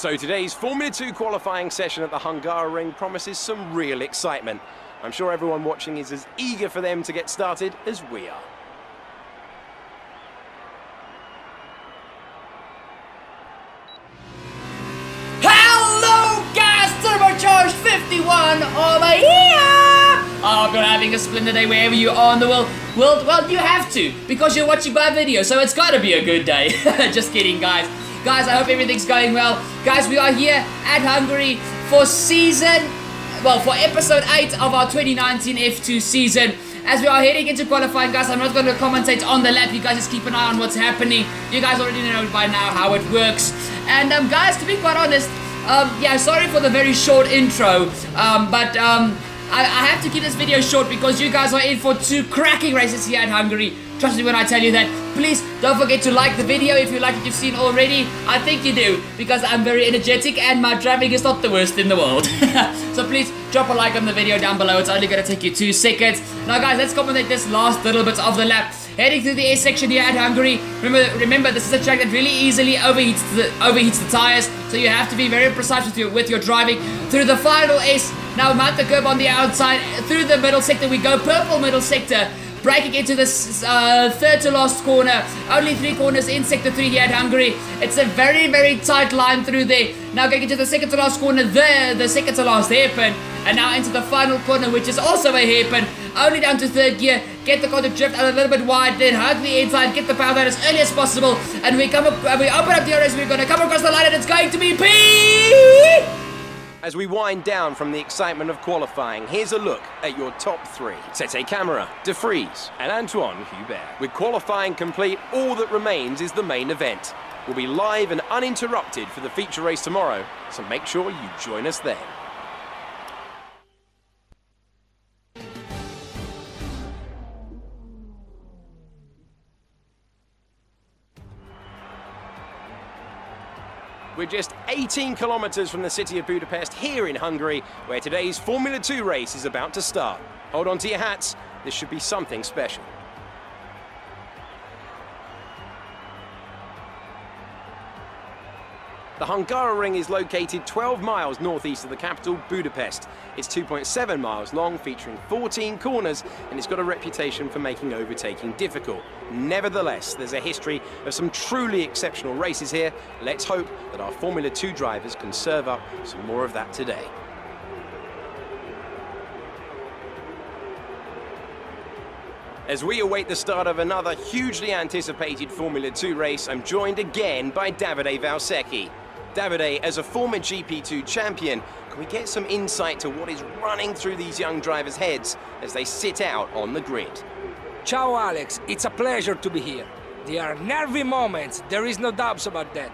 So today's Formula 2 qualifying session at the Hungaroring promises some real excitement. I'm sure everyone watching is as eager for them to get started as we are. Hello guys, Turbocharged 51 over here! I hope you're having a splendid day wherever you are in the world. Well, you have to, because you're watching my video, so it's gotta be a good day. Just kidding, guys. Guys, I hope everything's going well. Guys, we are here at Hungary for for episode 8 of our 2019 F2 season. As we are heading into qualifying, guys, I'm not going to commentate on the lap. You guys just keep an eye on what's happening. You guys already know by now how it works. And, guys, to be quite honest, yeah, sorry for the very short intro, I have to keep this video short because you guys are in for 2 cracking races here at Hungary. Trust me when I tell you that. Please don't forget to like the video if you like what you've seen already. I think you do, because I'm very energetic and my driving is not the worst in the world. So please drop a like on the video down below. It's only going to take you 2 seconds. Now guys, let's commentate this last little bit of the lap. Heading through the S section here at Hungary. Remember, this is a track that really easily overheats the tires, so you have to be very precise with your driving. Through the final S, now mount the curb on the outside. Through the middle sector we go, purple middle sector. Braking into this third to last corner. Only 3 corners in sector 3 here at Hungary. It's a very, very tight line through there. Now going into the second to last corner there, the second to last hairpin. And now into the final corner, which is also a hairpin. Only down to 3rd gear. Get the car to drift out a little bit wide, then hug the inside, get the power down as early as possible. And we open up the DRS, we're going to come across the line and it's going to be P! As we wind down from the excitement of qualifying, here's a look at your top 3. Tete Camara, De Vries and Antoine Hubert. With qualifying complete, all that remains is the main event. We'll be live and uninterrupted for the feature race tomorrow, so make sure you join us then. We're just 18 kilometers from the city of Budapest here in Hungary, where today's Formula 2 race is about to start. Hold on to your hats, this should be something special. The Hungaroring is located 12 miles northeast of the capital, Budapest. It's 2.7 miles long, featuring 14 corners, and it's got a reputation for making overtaking difficult. Nevertheless, there's a history of some truly exceptional races here. Let's hope that our Formula 2 drivers can serve up some more of that today. As we await the start of another hugely anticipated Formula 2 race, I'm joined again by Davide Valsecchi. Davide, as a former GP2 champion, can we get some insight to what is running through these young drivers' heads as they sit out on the grid? Ciao Alex, it's a pleasure to be here. There are nervy moments, there is no doubts about that.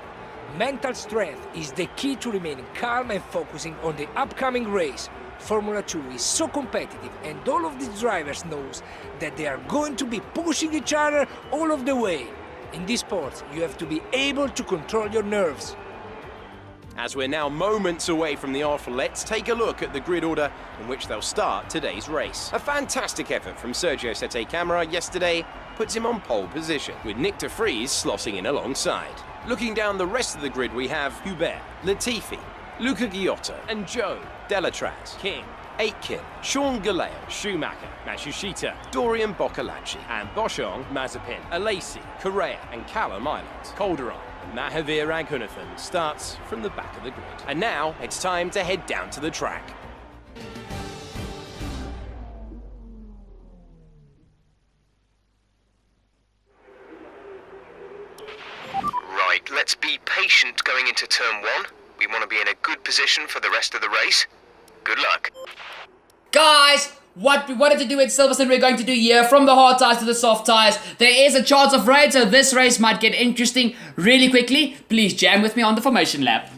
Mental strength is the key to remaining calm and focusing on the upcoming race. Formula 2 is so competitive and all of these drivers knows that they are going to be pushing each other all of the way. In this sport, you have to be able to control your nerves. As we're now moments away from the off, let's take a look at the grid order in which they'll start today's race. A fantastic effort from Sergio Sette Camara yesterday puts him on pole position, with Nick De Vries slotting in alongside. Looking down the rest of the grid, we have Hubert, Latifi, Luca Ghiotto and Joe, Delatraz, King, Aitken, Sean Galeo, Schumacher, Matsushita, Dorian Boccolacci, and Boschong, Mazepin, Alesi, Correa, and Callum Islands. Calderon, Mahavir Raghunathan starts from the back of the grid. And now it's time to head down to the track. Right, let's be patient going into turn 1. We want to be in a good position for the rest of the race. Good luck. Guys, what we wanted to do at Silverstone, we're going to do here, from the hard tires to the soft tires. There is a chance of rain, so this race might get interesting really quickly. Please jam with me on the formation lap.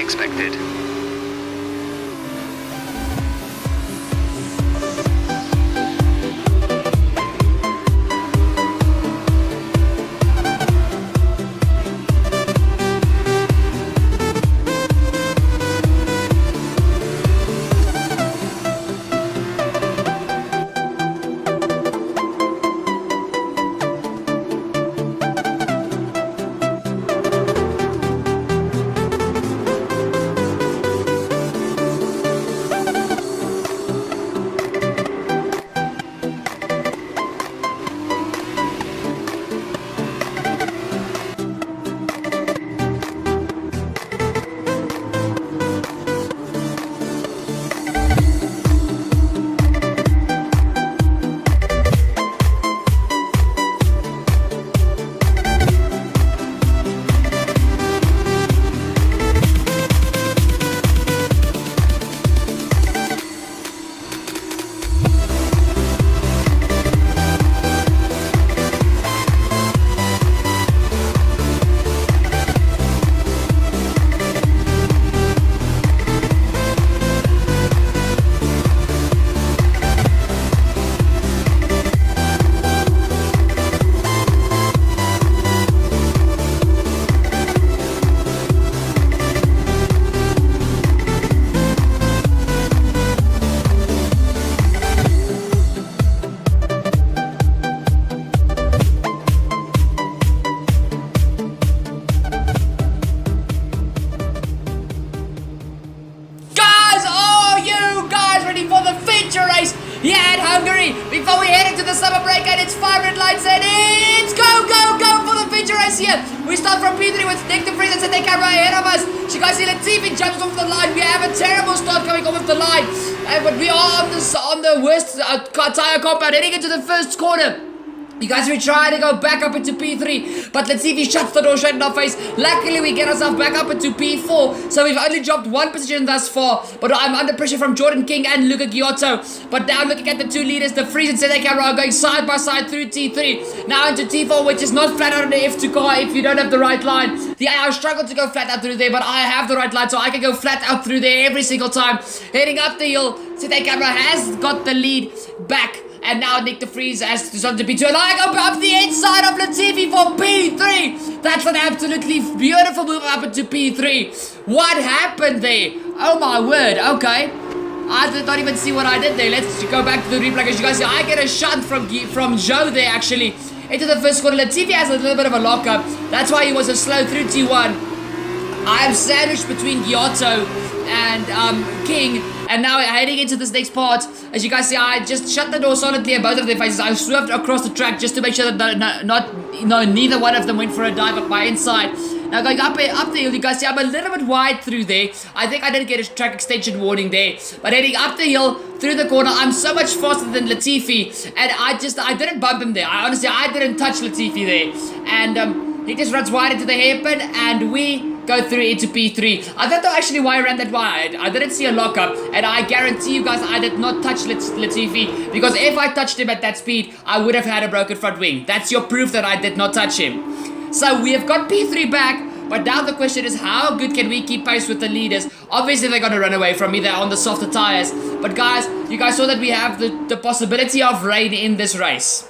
expected. Yeah, at Hungary, before we head into the summer break, and it's 5 red lights, and it's go, go, go for the feature race here. We start from P3 with Nick de Vries and Sete Camera ahead of us. You guys see Latifi jumps off the line. We have a terrible start coming off the line, but we are on the worst tire compound heading into the first corner. You guys, we try to go back up into P3, but Latifi shuts the door shut in our face. Luckily, we get ourselves back up into P4, so we've only dropped one position thus far, but I'm under pressure from Jordan King and Luca Giotto. But now looking at the two leaders, de Vries and Sete Camera are going side by side through T3, now into T4, which is not flat out on the F2 car if you don't have the right line. I struggle to go flat out through there, but I have the right line, so I can go flat out through there every single time. Heading up the hill, Sete Camera has got the lead back. And now Nick de Vries has decided to be 2, and I go up the inside of Latifi for P3. That's an absolutely beautiful move up into P3. What happened there? Oh my word, okay. I did not even see what I did there. Let's go back to the replay, because you guys see I get a shunt from Joe there actually into the first corner. Latifi has a little bit of a lockup. That's why he was so slow through T1. I am sandwiched between Giotto and King. And now heading into this next part, as you guys see, I just shut the door solidly in both of their faces. I swerved across the track just to make sure that neither one of them went for a dive up my inside. Now going up the hill, you guys see I'm a little bit wide through there. I think I didn't get a track extension warning there. But heading up the hill, through the corner, I'm so much faster than Latifi. And I didn't bump him there. I didn't touch Latifi there. And he just runs wide into the hairpin, and we go through into P3. I don't know actually why I ran that wide. I didn't see a lockup, and I guarantee you guys I did not touch Latifi, because if I touched him at that speed, I would have had a broken front wing. That's your proof that I did not touch him. So we have got P3 back, but now the question is, how good can we keep pace with the leaders? Obviously they're going to run away from me. They're on the softer tires. But guys, you guys saw that we have the possibility of rain in this race.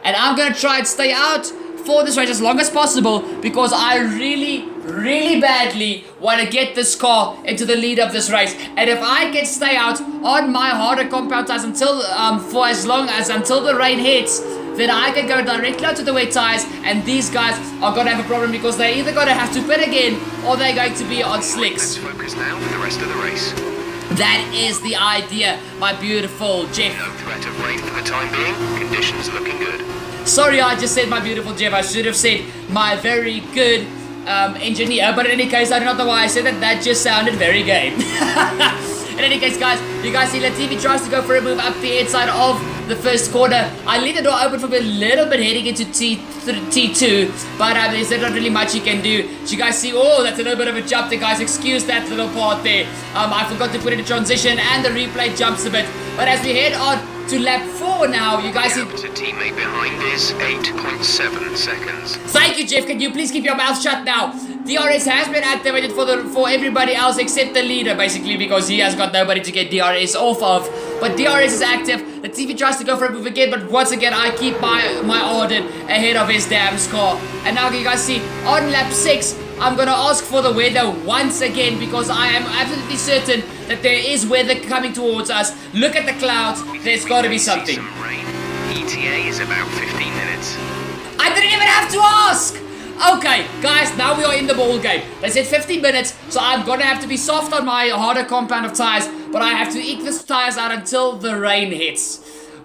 And I'm going to try and stay out for this race as long as possible, because I really badly want to get this car into the lead of this race. And if I can stay out on my harder compound tires until the rain hits, then I can go directly out to the wet tires, and these guys are going to have a problem, because they're either going to have to pit again or they're going to be on slicks. Let's focus now for the rest of the race. That is the idea, my beautiful Jeff. No threat of rain for the time being. Conditions looking good. Sorry, I just said my beautiful Jeff. I should have said my very good engineer. But in any case, I don't know why I said that. That just sounded very gay. In any case, guys, you guys see Latifi tries to go for a move up the inside of the first corner. I leave the door open for a little bit heading into T2, but there's not really much you can do. You guys see, oh, that's a little bit of a jump there, guys. Excuse that little part there. I forgot to put in a transition, and the replay jumps a bit. But as we head on to lap 4 P4 now. You guys see... To teammate behind is 8.7 seconds. Thank you, Jeff. Can you please keep your mouth shut now? DRS has been activated for everybody else except the leader, basically, because he has got nobody to get DRS off of. But DRS is active. Latifi tries to go for a move again, but once again, I keep my Arden ahead of his damn car. And now you guys see, on lap 6, I'm gonna ask for the weather once again, because I am absolutely certain that there is weather coming towards us. Look at the clouds. There's gotta be something. Some rain. ETA is about 15 minutes. I didn't even have to ask! Okay, guys, now we are in the ball game. They said 15 minutes, so I'm gonna have to be soft on my harder compound of tires, but I have to eke the tires out until the rain hits.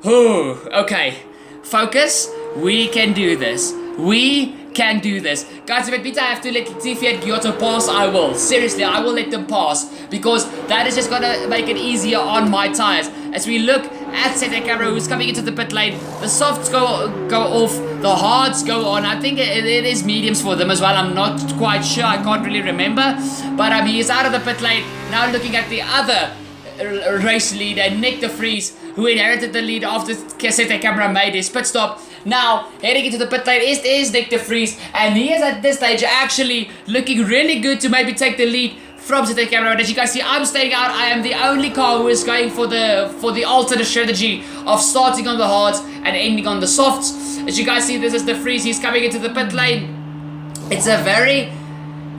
Ooh, okay. Focus. We can do this. We can do this. Guys, if it means I have to let Latifi and Giotto pass, I will. Seriously, I will let them pass, because that is just gonna make it easier on my tires. As we look at Sete Camera, who's coming into the pit lane, the softs go off, the hards go on. I think it is mediums for them as well. I'm not quite sure. I can't really remember. But he is out of the pit lane. Now looking at the other race leader, Nick de Vries, who inherited the lead after Sete Camera made his pit stop. Now, heading into the pit lane is Nick de Vries, and he is at this stage actually looking really good to maybe take the lead from Sete Camera. But as you guys see, I'm staying out. I am the only car who is going for the alternate strategy of starting on the hards and ending on the softs. As you guys see, this is de Vries. He's coming into the pit lane. It's a very...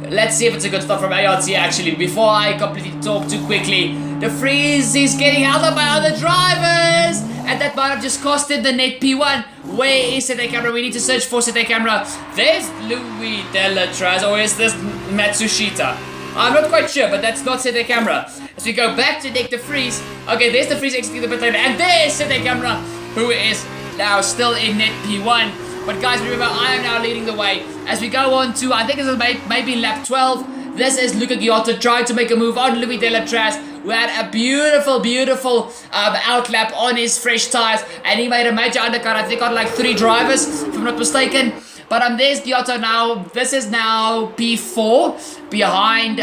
Let's see if it's a good stop from ART actually, before I completely talk too quickly. De Vries is getting held up by other drivers, and that might have just costed the net P1. Where is Sete Camera? We need to search for Sete Camera. There's Louis Delatraz, or is this Matsushita? I'm not quite sure, but that's not Sete Camera. As we go back to Nick de Vries. Okay, there's de Vries exiting the pit lane, and there's Sete Camera, who is now still in net P1. But guys, remember, I am now leading the way. As we go on to, I think this is maybe lap 12. This is Luca Giotto trying to make a move on Louis Delatraz, who had a beautiful outlap on his fresh tires, and he made a major undercut. I think on like 3 drivers, if I'm not mistaken. But there's Giotto now. This is now P4 behind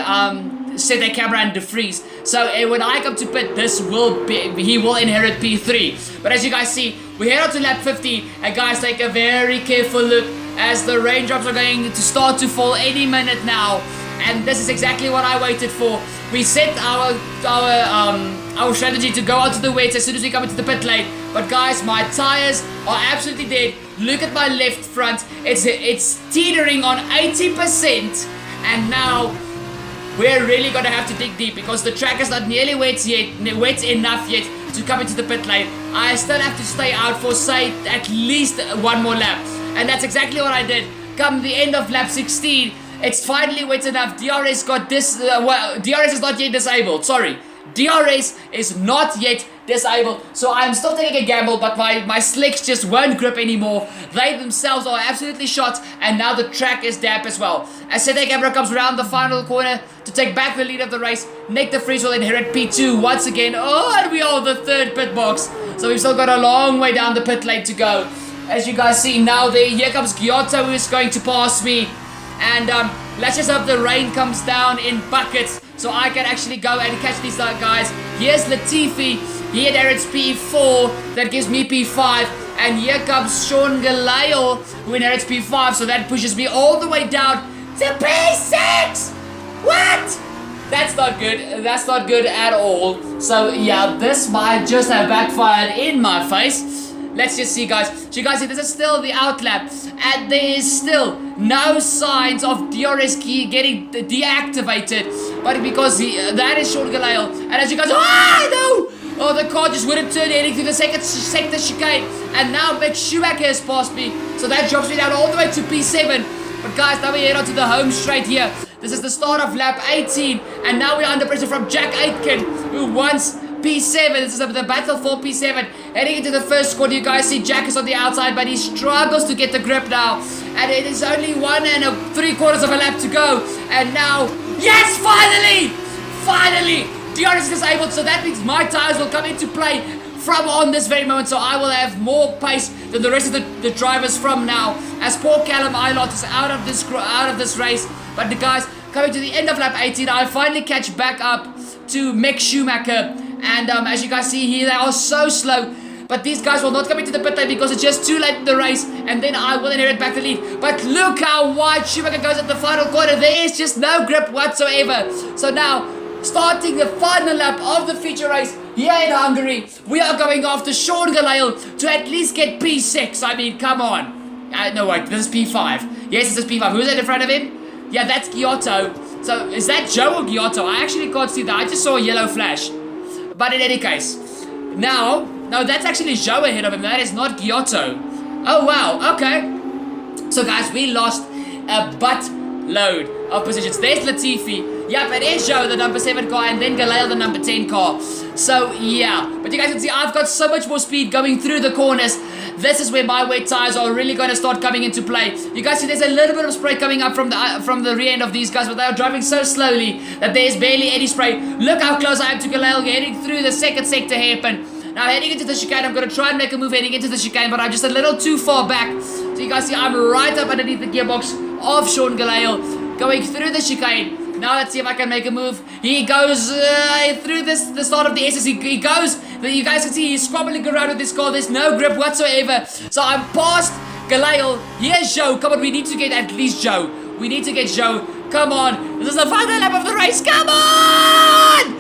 Sete Camera and de Vries. So when I come to pit, he will inherit P3. But as you guys see, we head on to lap 50, and guys, take a very careful look as the raindrops are going to start to fall any minute now. And this is exactly what I waited for. We set our strategy to go onto the wets as soon as we come into the pit lane. But guys, my tires are absolutely dead. Look at my left front. It's teetering on 80%. And now we're really gonna have to dig deep, because the track is not nearly wet enough yet to come into the pit lane. I still have to stay out for, say, at least 1 more lap. And that's exactly what I did. Come the end of lap 16, it's finally wet enough. DRS got this, DRS is not yet disabled, sorry. DRS is not yet disabled, so I'm still taking a gamble, but my slicks just won't grip anymore. They themselves are absolutely shot, and now the track is damp as well. As Sete Camera comes around the final corner to take back the lead of the race, Nick de Vries will inherit P2 once again. Oh, and we are the 3rd pit box, so we've still got a long way down the pit lane to go. As you guys see now, here comes Giotto, who is going to pass me. And let's just hope the rain comes down in buckets, so I can actually go and catch these guys. Here's Latifi. He inherits P4. That gives me P5. And here comes Sean Galale, who inherits P5. So that pushes me all the way down to P6. What? That's not good. That's not good at all. So yeah, this might just have backfired in my face. Let's just see, guys. So you guys see, this is still the outlap, and there is still no signs of DRS key getting deactivated. But because that is Sean Galale, and as you guys, no! Oh, the car just wouldn't turn heading through the sector chicane, and now Mick Schumacher has passed me, so that drops me down all the way to P7. But guys, now we head onto the home straight here. This is the start of lap 18, and now we're under pressure from Jack Aitken, who wants P7. This is the battle for P7. Heading into the first corner, you guys see Jack is on the outside, but he struggles to get the grip now. And it is only 1 3/4 of a lap to go. And now, yes, finally! Finally! DRS is disabled, so that means my tires will come into play from on this very moment. So I will have more pace than the rest of the drivers from now. As poor Callum Eilert is out of this race. But the guys, coming to the end of lap 18, I finally catch back up to Mick Schumacher. And as you guys see here, they are so slow. but these guys will not come into the pit lane because it's just too late in the race, and then I will inherit back the lead. But look how wide Schumacher goes at the final corner. There is just no grip whatsoever. So now, starting the final lap of the feature race here in Hungary, we are going after Sean Gelael to at least get P6. I mean, come on. No, wait, this is P5. Yes, this is P5. Who's that in front of him? Yeah, that's Giotto. So, is that Joe or Giotto? I actually can't see that. I just saw a yellow flash. But in any case, now, no, that's actually Joe ahead of him. That is not Giotto. Oh, wow, okay. So, guys, we lost a buttload of positions. There's Latifi. Yep, it is Joe, the number 7 car, and then Gelael, the number 10 car. So, yeah. But you guys can see I've got so much more speed going through the corners. This is where my wet tires are really going to start coming into play. You guys see there's a little bit of spray coming up from the rear end of these guys, but they are driving so slowly that there's barely any spray. Look how close I am to Gelael, heading through the second sector hairpin. Now heading into the chicane, I'm going to try and make a move heading into the chicane, but I'm just a little too far back. So you guys see I'm right up underneath the gearbox of Sean Gelael, going through the chicane. Now let's see if I can make a move. He goes through the start of the SS. He goes. You guys can see he's scrabbling around with this car. There's no grip whatsoever. So I'm past Gelael. Here's Joe. Come on, we need to get at least Joe. We need to get Joe. Come on. This is the final lap of the race. Come on!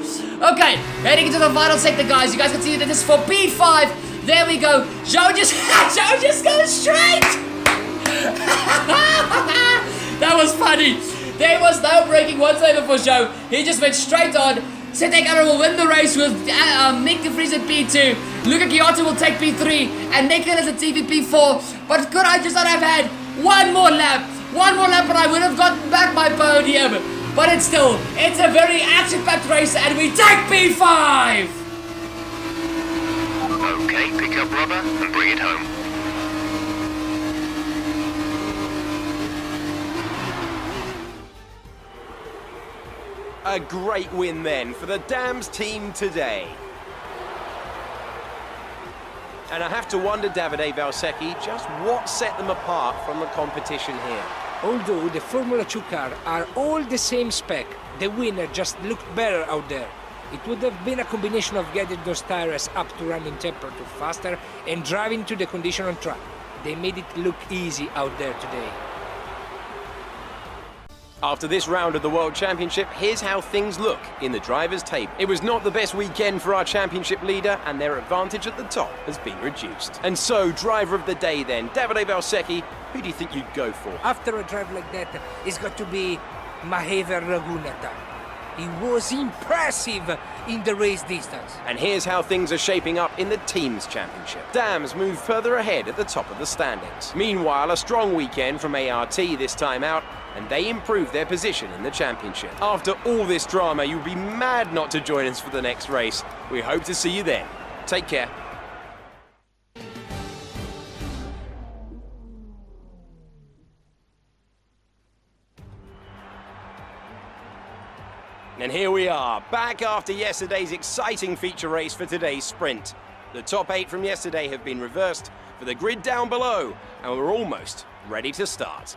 Okay, heading into the final sector, guys. You guys can see that this is for P5. There we go. Joe just goes straight. That was funny. There was no braking whatsoever for Joe. He just went straight on. Sete Camara will win the race with Nick de Vries at P2. Luca Giotto will take P3. And Nicholas at P4. But could I just not have had one more lap? One more lap and I would have gotten back my podium. But it's a very action-packed race and we take P5. Okay, pick up rubber and bring it home. A great win then for the Dams team today. And I have to wonder, Davide Valsecchi, just what set them apart from the competition here. Although the Formula 2 cars are all the same spec, the winner just looked better out there. It would have been a combination of getting those tires up to running temperature faster and driving to the condition on track. They made it look easy out there today. After this round of the World Championship, here's how things look in the drivers' table. It was not the best weekend for our championship leader, and their advantage at the top has been reduced. And so, driver of the day then, Davide Valsecchi, who do you think you'd go for? After a drive like that, it's got to be Mahever Raghunathan. He was impressive in the race distance. And here's how things are shaping up in the Teams Championship. Dams move further ahead at the top of the standings. Meanwhile, a strong weekend from ART this time out, and they improve their position in the championship. After all this drama, you'd be mad not to join us for the next race. We hope to see you then. Take care. And here we are, back after yesterday's exciting feature race for today's sprint. The top 8 from yesterday have been reversed for the grid down below, and we're almost ready to start.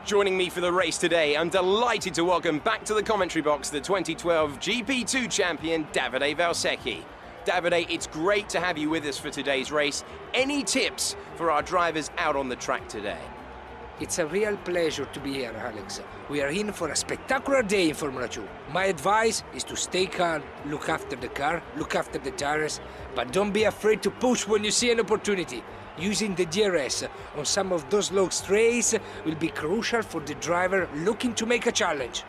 Joining me for the race today, I'm delighted to welcome back to the commentary box the 2012 GP2 champion, Davide Valsecchi. Davide, it's great to have you with us for today's race. Any tips for our drivers out on the track today? It's a real pleasure to be here, Alex. We are in for a spectacular day in Formula 2. My advice is to stay calm, look after the car, look after the tires, but don't be afraid to push when you see an opportunity. Using the DRS on some of those long straights will be crucial for the driver looking to make a challenge.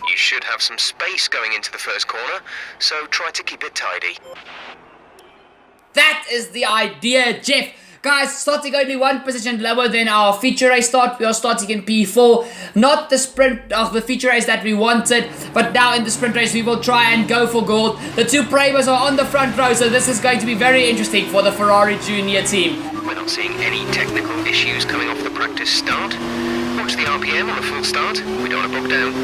You should have some space going into the first corner, so try to keep it tidy. That is the idea, Jeff. Guys, starting only one position lower than our feature race start. We are starting in P4. Not the sprint of the feature race that we wanted, but now in the sprint race we will try and go for gold. The two Pramos are on the front row, so this is going to be very interesting for the Ferrari Junior team. We're not seeing any technical issues coming off the practice start. Watch the RPM on a full start. We don't want to bog down.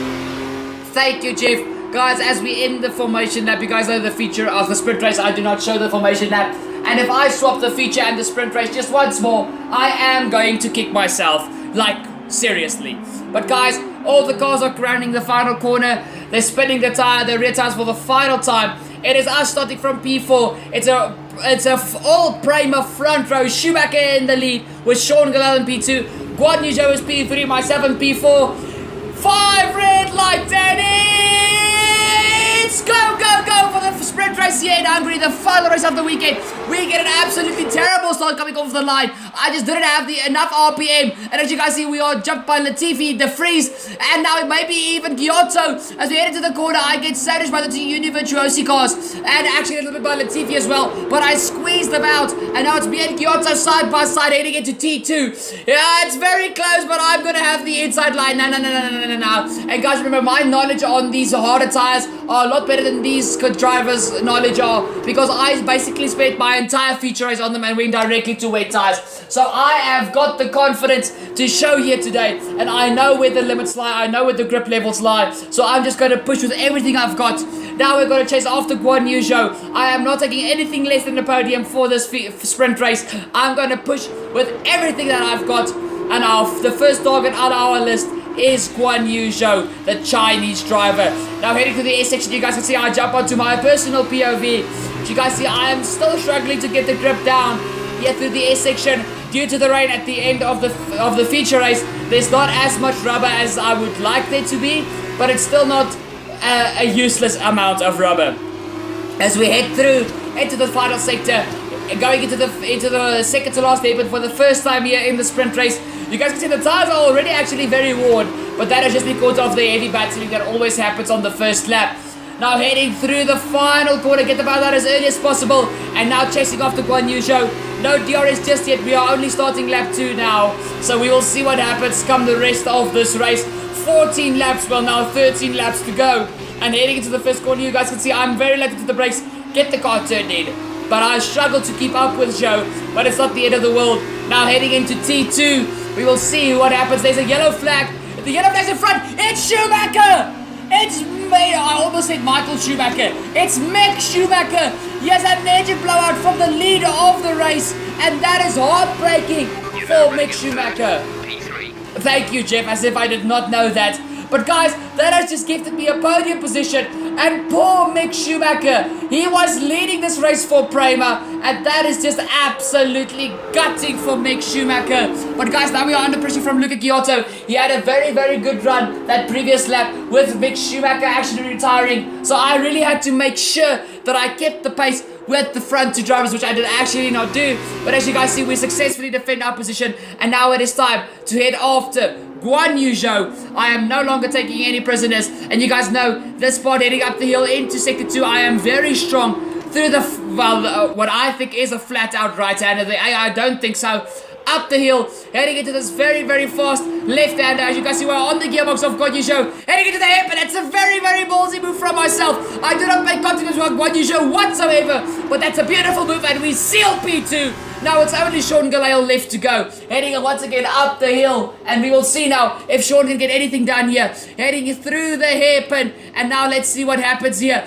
Thank you, Jeff. guys, as we end the formation lap, you guys know the feature of the sprint race, I do not show the formation lap. And if I swap the feature and the sprint race just once more, I am going to kick myself. Like, seriously. But guys, all the cars are crowning the final corner. They're spinning the rear tires for the final time. It is us starting from P4. It's a all Prema front row. Schumacher in the lead with Sean Galal in P2. Guan Yu Zhou is P3, myself in P4. 5 red lights and it's go for the sprint race here in Hungary, the final race of the weekend. We get an absolutely terrible start coming off the line. I just didn't have enough RPM, and as you guys see, we are jumped by Latifi, De Vries, and now maybe even Giotto. As we head into the corner, I get sandwiched by the two Univirtuosi cars, and actually a little bit by Latifi as well, but I squeezed them out, and now it's me and Giotto side by side heading into T2. Yeah, it's very close, but I'm gonna have the inside line. No. And guys, remember, my knowledge on these harder tires are a lot better than these drivers' knowledge are, because I basically spent my entire feature race on them and went directly to wet tires. So I have got the confidence to show here today, and I know where the limits lie, I know where the grip levels lie, so I'm just going to push with everything I've got. Now we're going to chase after Guan Yu Zhou. I am not taking anything less than the podium for this sprint race. I'm going to push with everything that I've got, and the first target on our list is Guan Yu Zhou, the Chinese driver. Now heading to the S section, you guys can see I jump onto my personal POV. You guys see I am still struggling to get the grip down here through the S section due to the rain at the end of the feature race. There's not as much rubber as I would like there to be, but it's still not a useless amount of rubber. As we head through into the final sector, going into the second to last hairpin for the first time here in the sprint race. You guys can see the tires are already actually very worn, but that is just because of the heavy battling that always happens on the first lap. Now heading through the final corner, get the ball out as early as possible, and now chasing after Guan Yu Zhou. No DRS just yet, we are only starting lap 2 now, so we will see what happens come the rest of this race. 14 laps, well now 13 laps to go, and heading into the first corner, you guys can see I'm very late to the brakes, get the car turned in. But I struggle to keep up with Zhou, but it's not the end of the world. Now heading into T2, we will see what happens. There's a yellow flag. The yellow flag's in front. It's Schumacher. It's me. I almost said Michael Schumacher. It's Mick Schumacher. He has an engine blowout from the leader of the race, and that is heartbreaking for Mick Schumacher. Thank you, Jeff, as if I did not know that. But guys, that has just gifted me a podium position, and poor Mick Schumacher, he was leading this race for Prema, and that is just absolutely gutting for Mick Schumacher. But guys, now we are under pressure from Luca Giotto. He had a very, very good run that previous lap with Mick Schumacher actually retiring, so I really had to make sure that I kept the pace with the front two drivers, which I did actually not do. But as you guys see, we successfully defend our position, and now it is time to head after Guan Yu Zhou. I am no longer taking any prisoners, and you guys know this part heading up the hill into sector 2. I am very strong through the what I think is a flat out right-hander. The AI don't think so. Up the hill, heading into this very, very fast left-hander. As you guys see, we're on the gearbox of Guan Yu Zhou, heading into the hairpin. That's a very, very ballsy move from myself. I do not make contact with Guan Yu Zhou whatsoever, but that's a beautiful move, and we seal P2. Now it's only Sean Galal left to go, heading once again up the hill, and we will see now if Sean can get anything done here. Heading through the hairpin, and now let's see what happens here.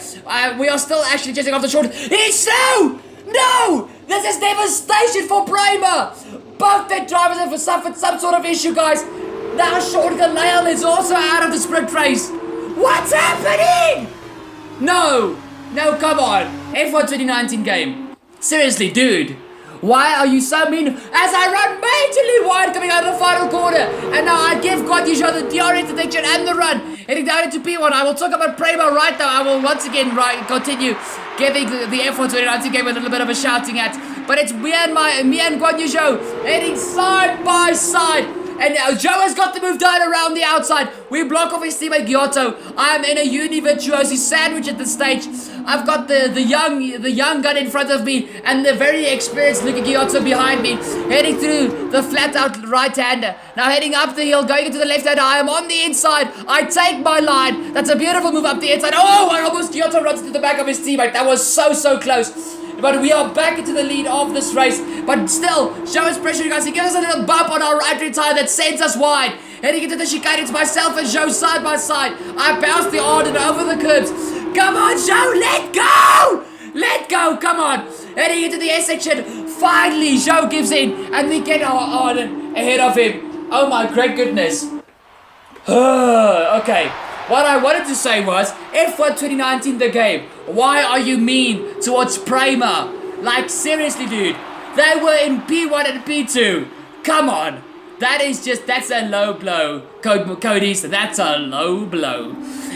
We are still actually chasing after Sean. He's slow! No! This is devastation for Prema! Both their drivers have suffered some sort of issue, guys. Now Sean Galal is also out of the sprint race. What's happening? No, come on. F1 2019 game. Seriously, dude. Why are you so mean? As I run majorly wide coming out of the final corner. And now I give Guan Yu Zhou the DRS detection and the run. Heading down into P1. I will talk about Prema right now. I will once again continue giving the F1 2019 game a little bit of a shouting at. But it's me and Guan Yu Zhou heading side by side. And Zhou has got the move done around the outside. We block off his teammate Giotto. I am in a Univirtuosi sandwich at this stage. I've got the young gun in front of me and the very experienced Luca Giotto behind me, heading through the flat out right-hander. Now heading up the hill, going into the left-hander. I am on the inside. I take my line. That's a beautiful move up the inside. Oh, I almost Giotto runs into the back of his teammate. That was so close. But we are back into the lead of this race. But still, Zhou is pressure, you guys. He gives us a little bump on our right rear tire that sends us wide. Heading into the chicane, it's myself and Joe side by side. I bounce the Arden over the curbs. Come on, Joe, let go! Let go, come on. Heading into the S section. Finally, Joe gives in and we get our Arden ahead of him. Oh my great goodness. Okay, what I wanted to say was, F1 2019 the game. Why are you mean towards Prema? Like, seriously, dude. They were in P1 and P2. Come on. That's a low blow. Cody, that's a low blow.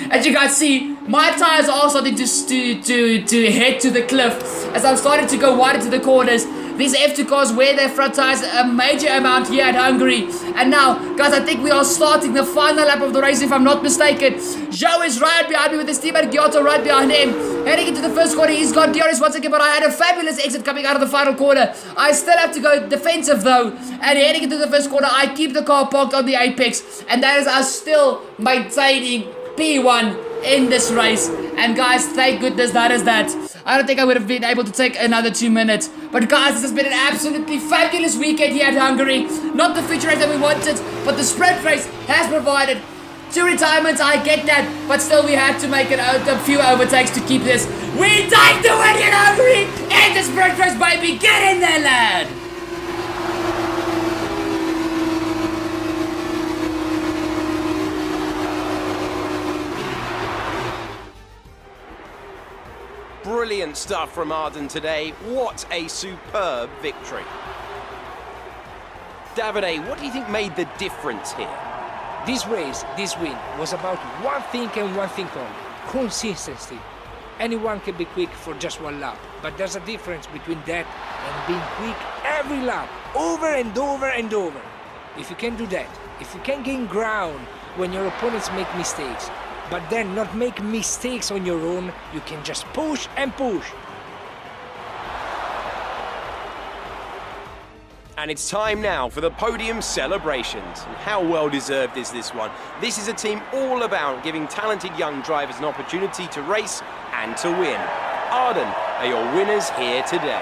As you guys see, my tires are starting to head to the cliff as I'm starting to go wide into the corners. These F2 cars wear their front tires a major amount here at Hungary. And now, guys, I think we are starting the final lap of the race, if I'm not mistaken. Joe is right behind me with his teammate Giotto right behind him. Heading into the first corner, he's got DRS once again, but I had a fabulous exit coming out of the final corner. I still have to go defensive though. And heading into the first corner, I keep the car parked on the apex. And that is us still maintaining P1 in this race. And guys, thank goodness that is that. I don't think I would have been able to take another 2 minutes. But guys, this has been an absolutely fabulous weekend here at Hungary. Not the feature race that we wanted, but the sprint race has provided 2 retirements. I get that, but still we had to make a few overtakes to keep this. We take the win in Hungary and the sprint race, baby. Get in there, lad. Brilliant stuff from Arden today. What a superb victory. Davide, what do you think made the difference here? This race, this win, was about one thing and one thing only: consistency. Anyone can be quick for just one lap, but there's a difference between that and being quick every lap, over and over and over. If you can do that, if you can gain ground when your opponents make mistakes, but then not make mistakes on your own, you can just push and push. And it's time now for the podium celebrations. And how well deserved is this one? This is a team all about giving talented young drivers an opportunity to race and to win. Arden are your winners here today.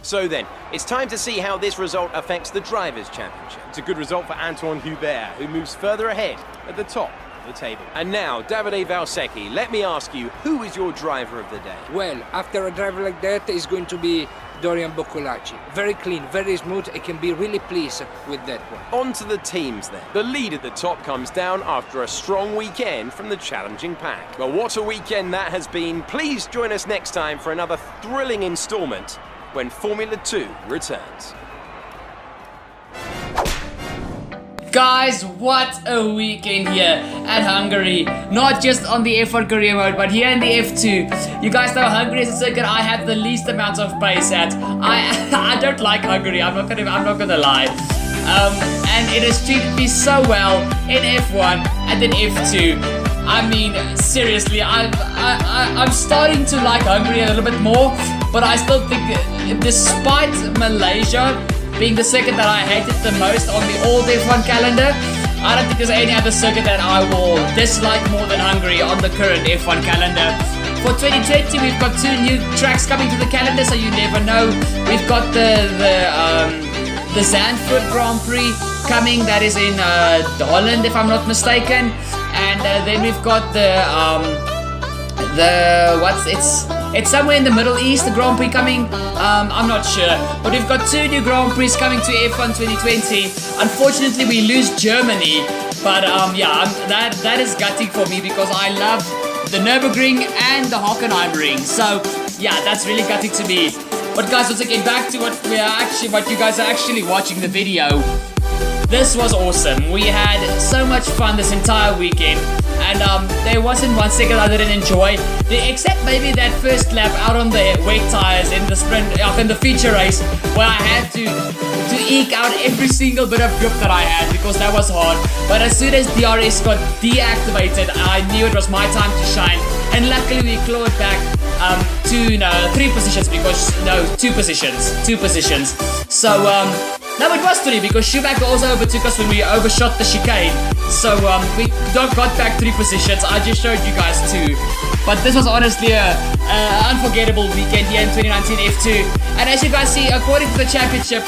So then, it's time to see how this result affects the Drivers' Championship. It's a good result for Antoine Hubert, who moves further ahead at the top of the table. And now, Davide Valsecchi, let me ask you, who is your driver of the day? Well, after a driver like that, it's going to be Dorian Boccolacci. Very clean, very smooth. I can be really pleased with that one. On to the teams then. The lead at the top comes down after a strong weekend from the challenging pack. Well, what a weekend that has been. Please join us next time for another thrilling installment when Formula 2 returns. Guys, what a weekend here at Hungary. Not just on the F1 career mode, but here in the F2. You guys know Hungary is a circuit I have the least amount of pace at. I don't like Hungary, I'm not gonna lie. And it has treated me so well in F1 and in F2. I mean, seriously, I'm starting to like Hungary a little bit more, but I still think, despite Malaysia being the circuit that I hated the most on the old F1 calendar, I don't think there's any other circuit that I will dislike more than Hungary on the current F1 calendar. For 2020, we've got 2 new tracks coming to the calendar, so you never know. We've got the Zandvoort Grand Prix coming, that is in Holland, if I'm not mistaken. And then we've got it's somewhere in the Middle East, the Grand Prix coming. I'm not sure, but we've got 2 new Grand Prix coming to F1 2020. Unfortunately, we lose Germany, but yeah, that is gutting for me because I love the Nürburgring and the Hockenheimring. So yeah, that's really gutting to me. But guys, once again, back to what you guys are actually watching the video. This was awesome. We had so much fun this entire weekend, and there wasn't one second I didn't enjoy, except maybe that first lap out on the wet tires in the sprint, in the feature race, where I had to eke out every single bit of grip that I had because that was hard. But as soon as DRS got deactivated, I knew it was my time to shine, and luckily we clawed back 3 positions because two positions. So no, it was 3 because Schumacher also overtook us when we overshot the chicane. So we got back 3 positions. I just showed you guys 2. But this was honestly a unforgettable weekend here in 2019 F2. And as you guys see, according to the championship,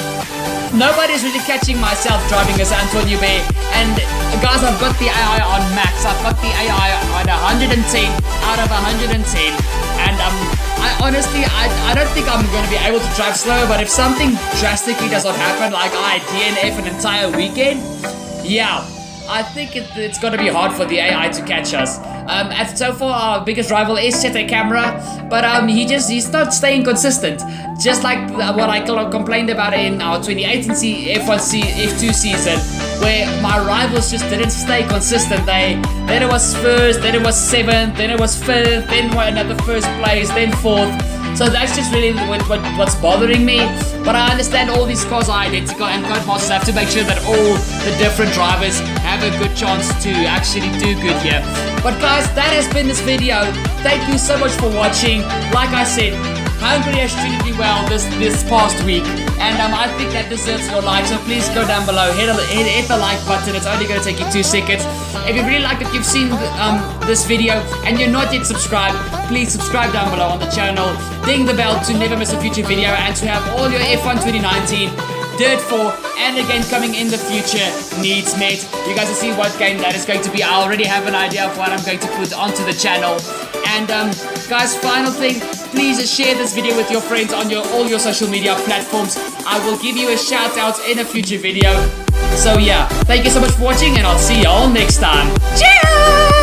nobody's really catching myself driving as Antoine Hubert. And guys, I've got the AI on max. I've got the AI on 110 out of 110. And I honestly don't think I'm going to be able to drive slower. But if something drastically does not happen, like I DNF an entire weekend, yeah, I think it's going to be hard for the AI to catch us. And so far, our biggest rival is Sete Camera, but he's not staying consistent. Just like what I complained about in our 2018 F2 season, where my rivals just didn't stay consistent. Then it was first, then it was 7th, then it was 5th, then another first place, then 4th. So that's just really what's bothering me. But I understand all these cars are identical and Codemasters have to make sure that all the different drivers have a good chance to actually do good here. But guys, that has been this video. Thank you so much for watching. Like I said, Hungary has treated me well this past week, and I think that deserves your like, so please go down below, hit the like button. It's only going to take you 2 seconds. If you really like that you've seen this video and you're not yet subscribed, please subscribe down below on the channel, ding the bell to never miss a future video, and to have all your F1 2019 Dirt 4 and again coming in the future needs met. You guys will see what game that is going to be. I already have an idea of what I'm going to put onto the channel. And guys, final thing, please share this video with your friends on all your social media platforms. I will give you a shout out in a future video. So yeah, thank you so much for watching, and I'll see you all next time. Cheers!